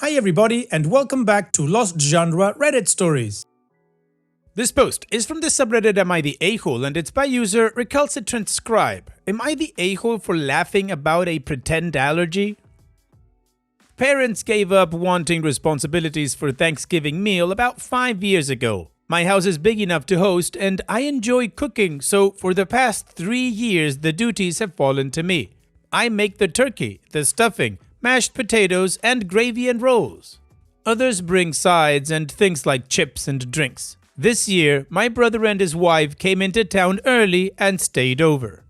Hi everybody and welcome back to Lost Genre Reddit Stories. This post is from the subreddit Am I the A-hole and it's by user Recalcitrant Scribe. Am I the a-hole for laughing about a pretend allergy? Parents gave up wanting responsibilities for Thanksgiving meal about 5 years ago. My house is big enough to host and I enjoy cooking, so for the past 3 years the duties have fallen to me. I make the turkey, the stuffing, mashed potatoes, and gravy and rolls. Others bring sides and things like chips and drinks. This year, my brother and his wife came into town early and stayed over.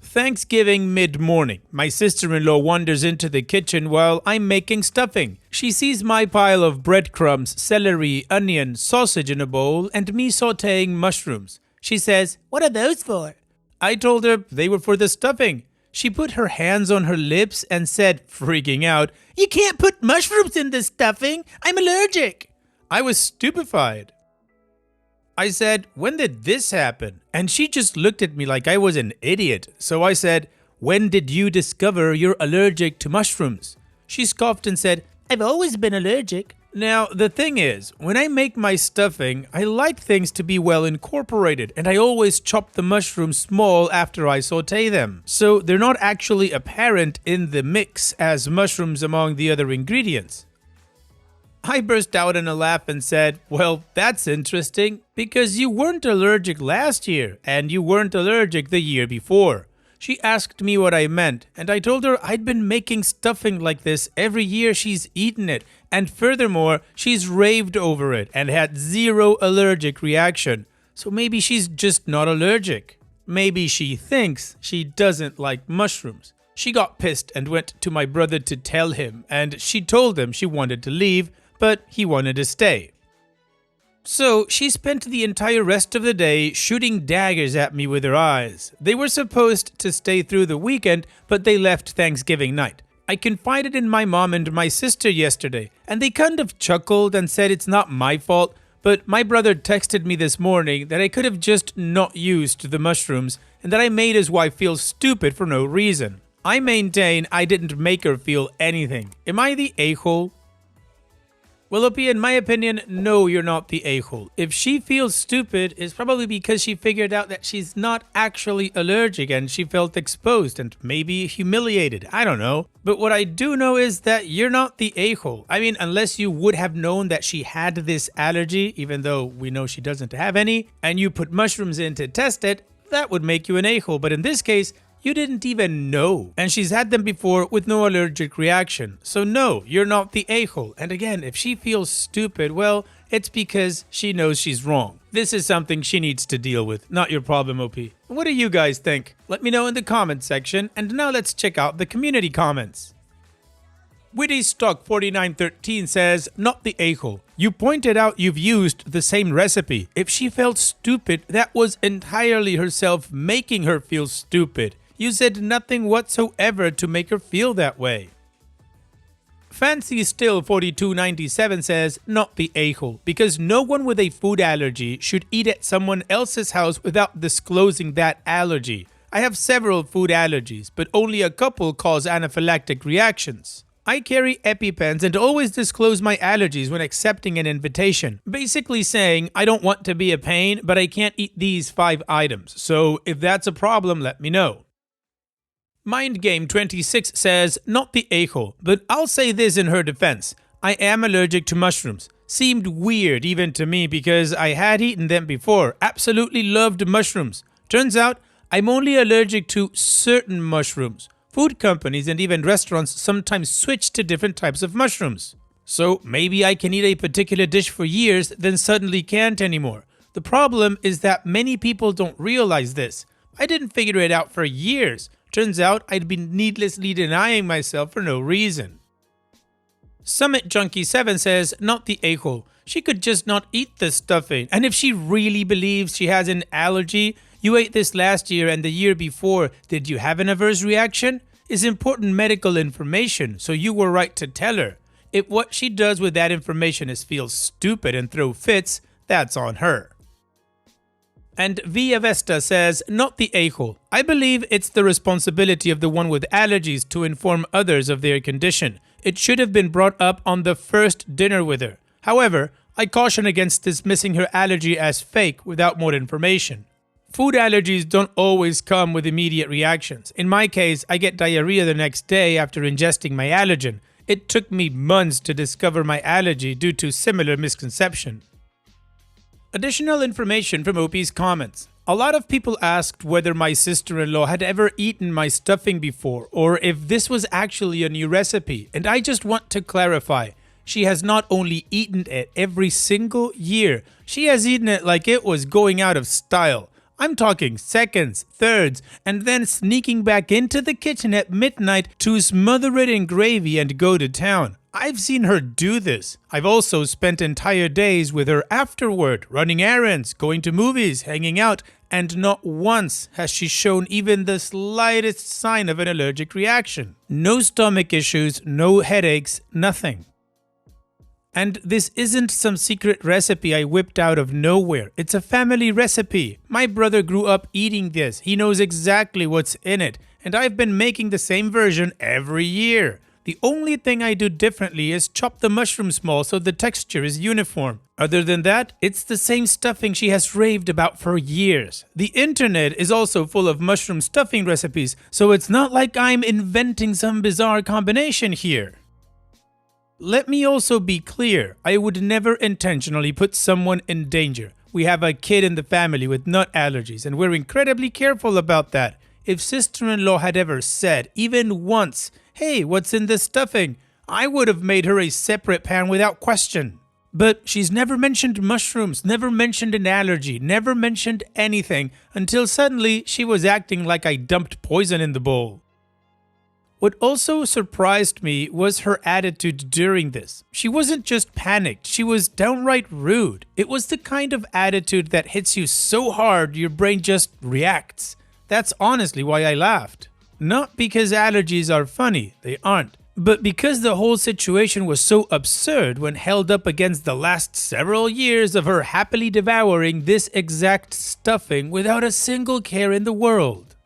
Thanksgiving mid-morning, my sister-in-law wanders into the kitchen while I'm making stuffing. She sees my pile of breadcrumbs, celery, onion, sausage in a bowl, and me sautéing mushrooms. She says, "What are those for?" I told her they were for the stuffing. She put her hands on her lips and said, freaking out, "You can't put mushrooms in the stuffing. I'm allergic." I was stupefied. I said, "When did this happen?" And she just looked at me like I was an idiot. So I said, "When did you discover you're allergic to mushrooms?" She scoffed and said, "I've always been allergic." Now, the thing is, when I make my stuffing, I like things to be well incorporated, and I always chop the mushrooms small after I saute them. So they're not actually apparent in the mix as mushrooms among the other ingredients. I burst out in a laugh and said, "Well, that's interesting, because you weren't allergic last year, and you weren't allergic the year before." She asked me what I meant, and I told her I'd been making stuffing like this every year she's eaten it, and furthermore, she's raved over it and had zero allergic reaction. So maybe she's just not allergic. Maybe she thinks she doesn't like mushrooms. She got pissed and went to my brother to tell him, and she told him she wanted to leave, but he wanted to stay. So she spent the entire rest of the day shooting daggers at me with her eyes. They were supposed to stay through the weekend, but they left Thanksgiving night. I confided in my mom and my sister yesterday, and they kind of chuckled and said it's not my fault, but my brother texted me this morning that I could have just not used the mushrooms and that I made his wife feel stupid for no reason. I maintain I didn't make her feel anything. Am I the a-hole? Well, Opie, in my opinion, no, you're not the a-hole. If she feels stupid, it's probably because she figured out that she's not actually allergic and she felt exposed and maybe humiliated. I don't know. But what I do know is that you're not the a-hole. I mean, unless you would have known that she had this allergy, even though we know she doesn't have any, and you put mushrooms in to test it, that would make you an a-hole. But in this case, you didn't even know. And she's had them before with no allergic reaction. So no, you're not the a-hole. And again, if she feels stupid, well, it's because she knows she's wrong. This is something she needs to deal with, not your problem, OP. What do you guys think? Let me know in the comment section. And now let's check out the community comments. Witty Stock 4913 says, "Not the a-hole. You pointed out you've used the same recipe. If she felt stupid, that was entirely herself making her feel stupid. You said nothing whatsoever to make her feel that way." Fancy Still 4297 says, "Not the a-hole, because no one with a food allergy should eat at someone else's house without disclosing that allergy. I have several food allergies, but only a couple cause anaphylactic reactions. I carry EpiPens and always disclose my allergies when accepting an invitation, basically saying I don't want to be a pain, but I can't eat these 5 items. So if that's a problem, let me know." MindGame26 says, "Not the a-hole, but I'll say this in her defense. I am allergic to mushrooms. Seemed weird even to me because I had eaten them before. Absolutely loved mushrooms. Turns out I'm only allergic to certain mushrooms. Food companies and even restaurants sometimes switch to different types of mushrooms. So maybe I can eat a particular dish for years, then suddenly can't anymore. The problem is that many people don't realize this. I didn't figure it out for years. Turns out I'd been needlessly denying myself for no reason." Summit Junkie 7 says, "Not the a-hole. She could just not eat the stuffing. And if she really believes she has an allergy, you ate this last year and the year before. Did you have an adverse reaction? It's important medical information, so you were right to tell her. If what she does with that information is feel stupid and throw fits, that's on her." And Via Vesta says, "Not the a-hole. I believe it's the responsibility of the one with allergies to inform others of their condition. It should have been brought up on the first dinner with her. However, I caution against dismissing her allergy as fake without more information. Food allergies don't always come with immediate reactions. In my case, I get diarrhea the next day after ingesting my allergen. It took me months to discover my allergy due to similar misconception. Additional information from OP's comments. A lot of people asked whether my sister-in-law had ever eaten my stuffing before or if this was actually a new recipe, and I just want to clarify. She has not only eaten it every single year, she has eaten it like it was going out of style. I'm talking seconds, thirds, and then sneaking back into the kitchen at midnight to smother it in gravy and go to town. I've seen her do this. I've also spent entire days with her afterward, running errands, going to movies, hanging out, and not once has she shown even the slightest sign of an allergic reaction. No stomach issues, no headaches, nothing. And this isn't some secret recipe I whipped out of nowhere. It's a family recipe. My brother grew up eating this. He knows exactly what's in it. And I've been making the same version every year. The only thing I do differently is chop the mushroom small so the texture is uniform. Other than that, it's the same stuffing she has raved about for years. The internet is also full of mushroom stuffing recipes, so it's not like I'm inventing some bizarre combination here. Let me also be clear, I would never intentionally put someone in danger. We have a kid in the family with nut allergies, and we're incredibly careful about that. If sister-in-law had ever said, even once, "Hey, what's in this stuffing?" I would have made her a separate pan without question. But she's never mentioned mushrooms, never mentioned an allergy, never mentioned anything, until suddenly she was acting like I dumped poison in the bowl. What also surprised me was her attitude during this. She wasn't just panicked, she was downright rude. It was the kind of attitude that hits you so hard your brain just reacts. That's honestly why I laughed. Not because allergies are funny, they aren't, but because the whole situation was so absurd when held up against the last several years of her happily devouring this exact stuffing without a single care in the world.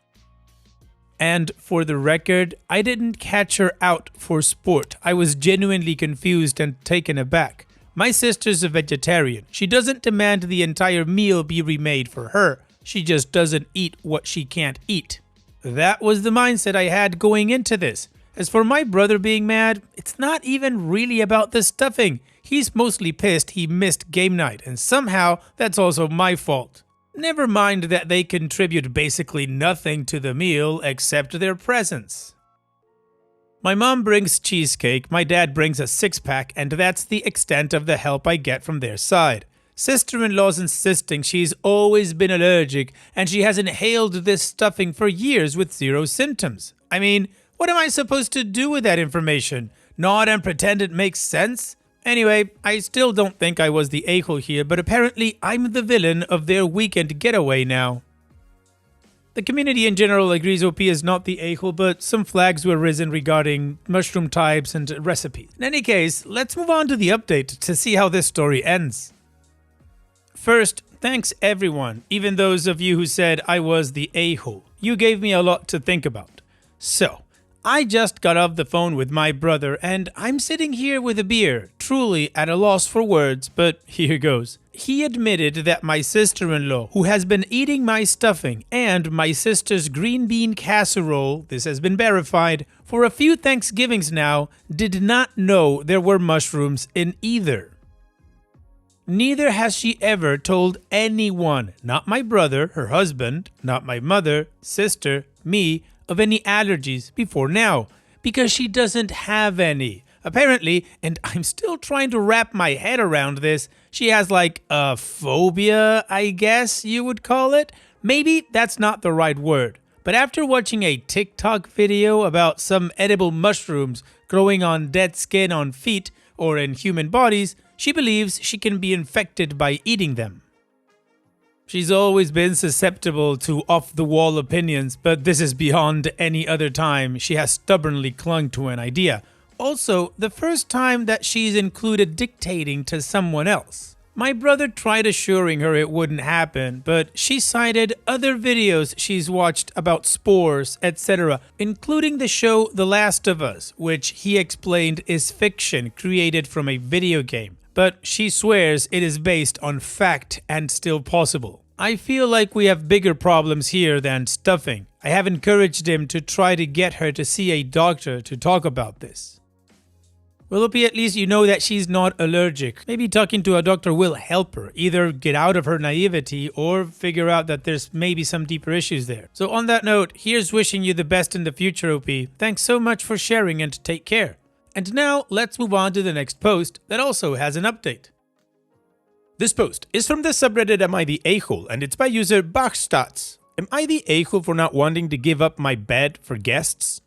And for the record, I didn't catch her out for sport. I was genuinely confused and taken aback. My sister's a vegetarian. She doesn't demand the entire meal be remade for her. She just doesn't eat what she can't eat. That was the mindset I had going into this. As for my brother being mad, it's not even really about the stuffing. He's mostly pissed he missed game night, and somehow that's also my fault. Never mind that they contribute basically nothing to the meal except their presence. My mom brings cheesecake, my dad brings a six-pack, and that's the extent of the help I get from their side. Sister-in-law's insisting she's always been allergic and she has inhaled this stuffing for years with zero symptoms. I mean, what am I supposed to do with that information? Nod and pretend it makes sense? Anyway, I still don't think I was the a-hole here, but apparently I'm the villain of their weekend getaway now. The community in general agrees OP is not the a-hole, but some flags were risen regarding mushroom types and recipes. In any case, let's move on to the update to see how this story ends. First, thanks everyone, even those of you who said I was the a-hole. You gave me a lot to think about. So, I just got off the phone with my brother and I'm sitting here with a beer, truly at a loss for words, but here goes. He admitted that my sister-in-law, who has been eating my stuffing and my sister's green bean casserole, this has been verified, for a few Thanksgivings now, did not know there were mushrooms in either. Neither has she ever told anyone, not my brother, her husband, not my mother, sister, me, of any allergies before now, because she doesn't have any. Apparently, and I'm still trying to wrap my head around this, she has like a phobia, I guess you would call it. Maybe that's not the right word. But after watching a TikTok video about some edible mushrooms growing on dead skin on feet or in human bodies, she believes she can be infected by eating them. She's always been susceptible to off-the-wall opinions, but this is beyond any other time she has stubbornly clung to an idea. Also, the first time that she's included dictating to someone else. My brother tried assuring her it wouldn't happen, but she cited other videos she's watched about spores, etc., including the show The Last of Us, which he explained is fiction created from a video game. But she swears it is based on fact and still possible. I feel like we have bigger problems here than stuffing. I have encouraged him to try to get her to see a doctor to talk about this. Well, Opie, at least you know that she's not allergic. Maybe talking to a doctor will help her either get out of her naivety or figure out that there's maybe some deeper issues there. So on that note, here's wishing you the best in the future, Opie. Thanks so much for sharing and take care. And now let's move on to the next post that also has an update. This post is from the subreddit Am I the A-hole, and it's by user Bachstats. Am I the a-hole for not wanting to give up my bed for guests?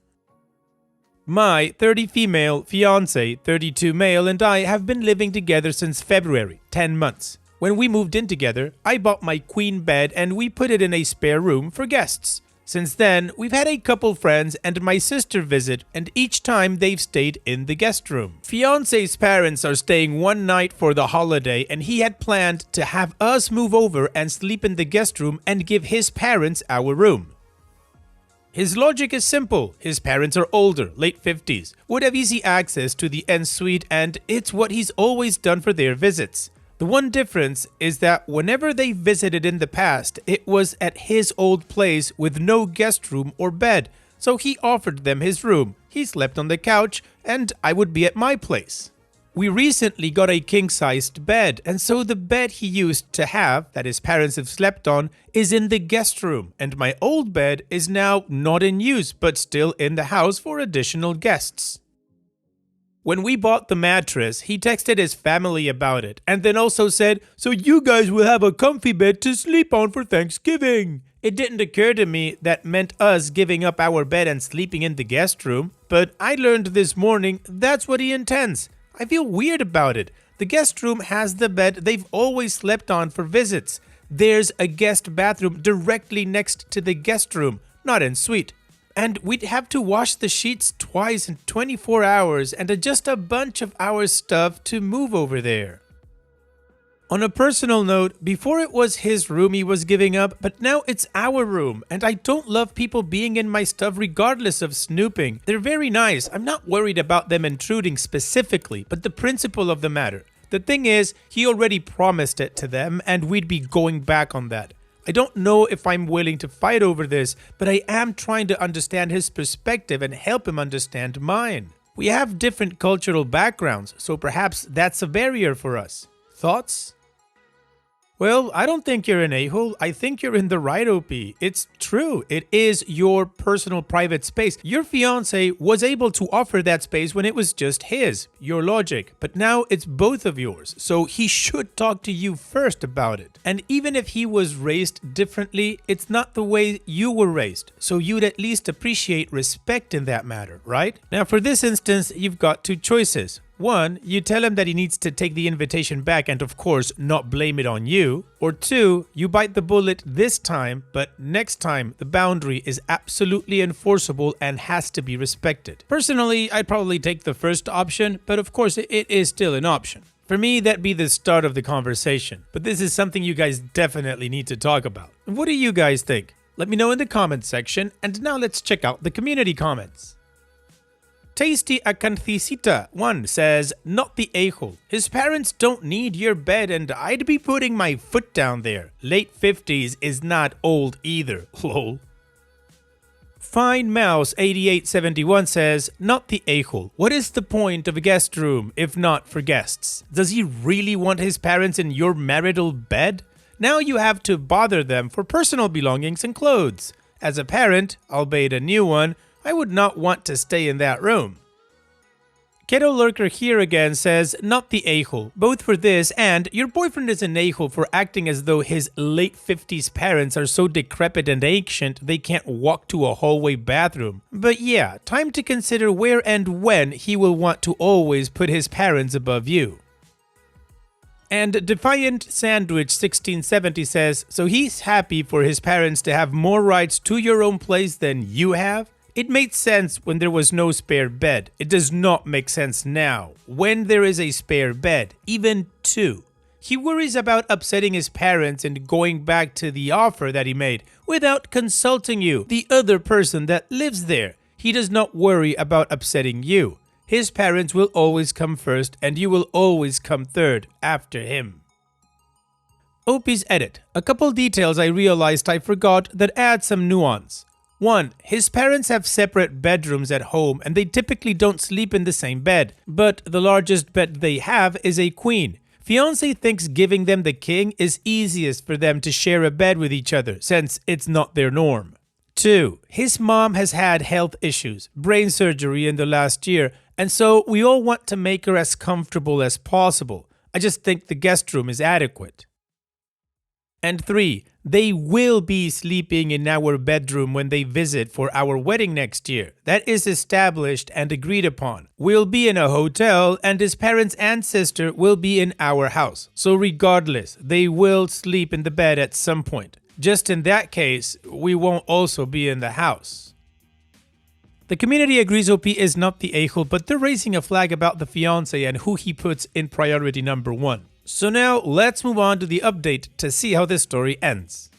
My 30 female fiance, 32 male, and I have been living together since February, 10 months. When we moved in together, I bought my queen bed and we put it in a spare room for guests. Since then, we've had a couple friends and my sister visit, and each time they've stayed in the guest room. Fiance's parents are staying one night for the holiday, and he had planned to have us move over and sleep in the guest room and give his parents our room. His logic is simple. His parents are older, late 50s, would have easy access to the ensuite, and it's what he's always done for their visits. The one difference is that whenever they visited in the past, it was at his old place with no guest room or bed, so he offered them his room. He slept on the couch, and I would be at my place. We recently got a king-sized bed, and so the bed he used to have, that his parents have slept on, is in the guest room, and my old bed is now not in use, but still in the house for additional guests. When we bought the mattress, he texted his family about it, and then also said, "So you guys will have a comfy bed to sleep on for Thanksgiving." It didn't occur to me that meant us giving up our bed and sleeping in the guest room, but I learned this morning that's what he intends. I feel weird about it. The guest room has the bed they've always slept on for visits. There's a guest bathroom directly next to the guest room, not en suite. And we'd have to wash the sheets twice in 24 hours and adjust a bunch of our stuff to move over there. On a personal note, before it was his room he was giving up, but now it's our room, and I don't love people being in my stuff regardless of snooping. They're very nice. I'm not worried about them intruding specifically, but the principle of the matter. The thing is, he already promised it to them, and we'd be going back on that. I don't know if I'm willing to fight over this, but I am trying to understand his perspective and help him understand mine. We have different cultural backgrounds, so perhaps that's a barrier for us. Thoughts? Well, I don't think you're an a-hole. I think you're in the right, OP. It's true. It is your personal private space. Your fiance was able to offer that space when it was just his, your logic. But now it's both of yours. So he should talk to you first about it. And even if he was raised differently, it's not the way you were raised. So you'd at least appreciate respect in that matter, right? Now, for this instance, you've got two choices. One, you tell him that he needs to take the invitation back and of course not blame it on you. Or two, you bite the bullet this time, but next time the boundary is absolutely enforceable and has to be respected. Personally, I'd probably take the first option, but of course it is still an option. For me, that'd be the start of the conversation. But this is something you guys definitely need to talk about. What do you guys think? Let me know in the comments section, and now let's check out the community comments. Tasty Acanthisita 1 says, "Not the a-hole. His parents don't need your bed and I'd be putting my foot down there. Late 50s is not old either, lol." Fine Mouse 8871 says, "Not the a-hole. What is the point of a guest room if not for guests? Does he really want his parents in your marital bed? Now you have to bother them for personal belongings and clothes. As a parent, albeit a new one, I would not want to stay in that room." Keto Lurker here again says, "Not the a-hole. Both for this and your boyfriend is an a-hole for acting as though his late 50s parents are so decrepit and ancient they can't walk to a hallway bathroom. But yeah, time to consider where and when he will want to always put his parents above you." And Defiant Sandwich 1670 says, "So he's happy for his parents to have more rights to your own place than you have? It made sense when there was no spare bed. It does not make sense now, when there is a spare bed, even two. He worries about upsetting his parents and going back to the offer that he made without consulting you, the other person that lives there. He does not worry about upsetting you. His parents will always come first and you will always come third after him. OP's edit. A couple details I realized I forgot that add some nuance. 1. His parents have separate bedrooms at home and they typically don't sleep in the same bed, but the largest bed they have is a queen. Fiancé thinks giving them the king is easiest for them to share a bed with each other since it's not their norm. 2. His mom has had health issues, brain surgery in the last year, and so we all want to make her as comfortable as possible. I just think the guest room is adequate. And 3. They will be sleeping in our bedroom when they visit for our wedding next year. That is established and agreed upon. We'll be in a hotel and his parents and sister will be in our house. So regardless, they will sleep in the bed at some point. Just in that case, we won't also be in the house. The community agrees OP is not the a-hole, but they're raising a flag about the fiancé and who he puts in priority number 1. So now let's move on to the update to see how this story ends.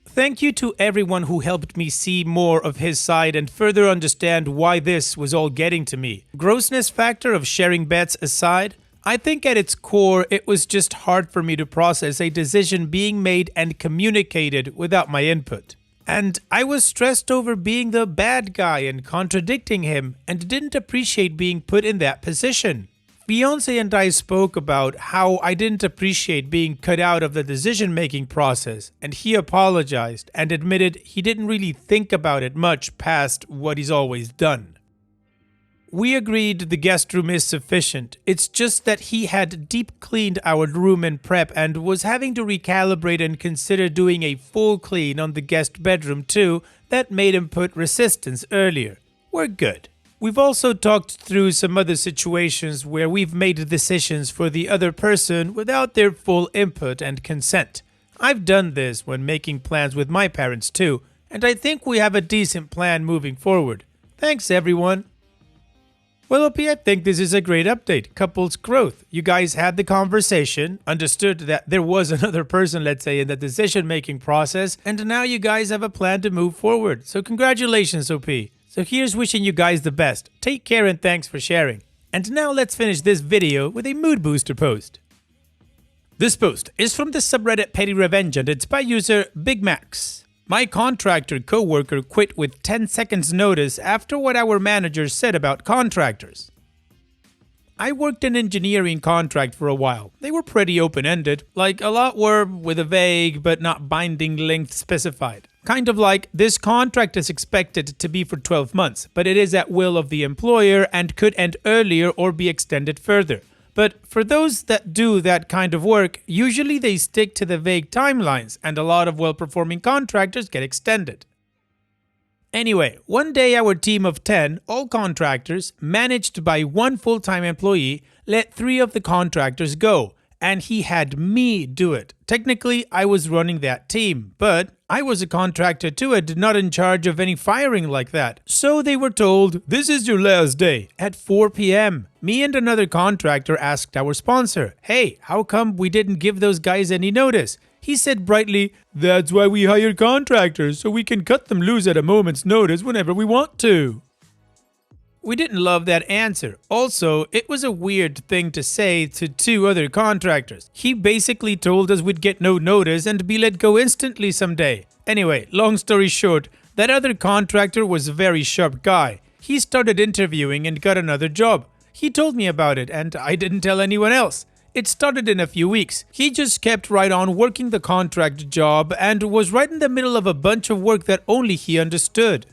Thank you to everyone who helped me see more of his side and further understand why this was all getting to me. Grossness factor of sharing bets aside, I think at its core it was just hard for me to process a decision being made and communicated without my input. And I was stressed over being the bad guy and contradicting him and didn't appreciate being put in that position. Fiancé and I spoke about how I didn't appreciate being cut out of the decision-making process, and he apologized and admitted he didn't really think about it much past what he's always done. We agreed the guest room is sufficient. It's just that he had deep cleaned our room in prep and was having to recalibrate and consider doing a full clean on the guest bedroom too. That made him put resistance earlier. We're good. We've also talked through some other situations where we've made decisions for the other person without their full input and consent. I've done this when making plans with my parents too, and I think we have a decent plan moving forward. Thanks everyone. Well, OP, I think this is a great update. Couples growth. You guys had the conversation, understood that there was another person, let's say, in the decision-making process, and now you guys have a plan to move forward. So congratulations, OP. So here's wishing you guys the best. Take care and thanks for sharing. And now let's finish this video with a mood booster post. This post is from the subreddit Petty Revenge and it's by user Big Max. My contractor coworker quit with 10 seconds notice after what our manager said about contractors. I worked an engineering contract for a while. They were pretty open-ended, like a lot were with a vague but not binding length specified. Kind of like this contract is expected to be for 12 months, but it is at will of the employer and could end earlier or be extended further. But for those that do that kind of work, usually they stick to the vague timelines and a lot of well-performing contractors get extended. Anyway, one day our team of 10, all contractors, managed by one full-time employee, let 3 of the contractors go, and he had me do it. Technically, I was running that team, but I was a contractor too and not in charge of any firing like that. So they were told, "This is your last day," at 4 p.m. Me and another contractor asked our sponsor, "Hey, how come we didn't give those guys any notice?" He said brightly, "That's why we hire contractors, so we can cut them loose at a moment's notice whenever we want to." We didn't love that answer. Also, it was a weird thing to say to 2 other contractors. He basically told us we'd get no notice and be let go instantly someday. Anyway, long story short, that other contractor was a very sharp guy. He started interviewing and got another job. He told me about it and I didn't tell anyone else. It started in a few weeks. He just kept right on working the contract job and was right in the middle of a bunch of work that only he understood.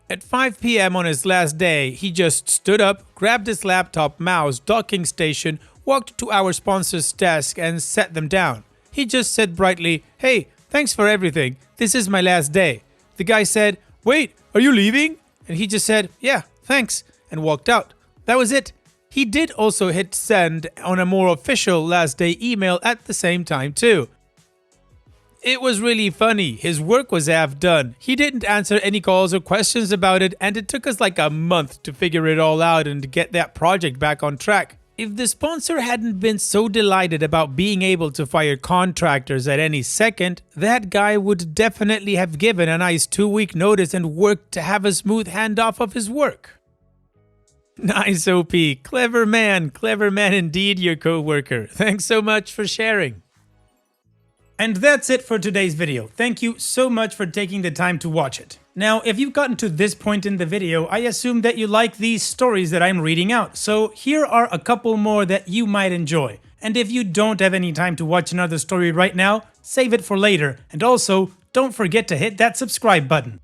At 5 p.m. on his last day, he just stood up, grabbed his laptop, mouse, docking station, walked to our sponsor's desk and sat them down. He just said brightly, "Hey, thanks for everything. This is my last day." The guy said, "Wait, are you leaving?" And he just said, "Yeah, thanks," and walked out. That was it. He did also hit send on a more official last day email at the same time too. It was really funny. His work was half done. He didn't answer any calls or questions about it, and it took us like a month to figure it all out and get that project back on track. If the sponsor hadn't been so delighted about being able to fire contractors at any second, that guy would definitely have given a nice 2-week notice and worked to have a smooth handoff of his work. Nice, OP. Clever man indeed, your co-worker. Thanks so much for sharing. And that's it for today's video. Thank you so much for taking the time to watch it. Now, if you've gotten to this point in the video, I assume that you like these stories that I'm reading out, so here are a couple more that you might enjoy. And if you don't have any time to watch another story right now, save it for later, and also, don't forget to hit that subscribe button.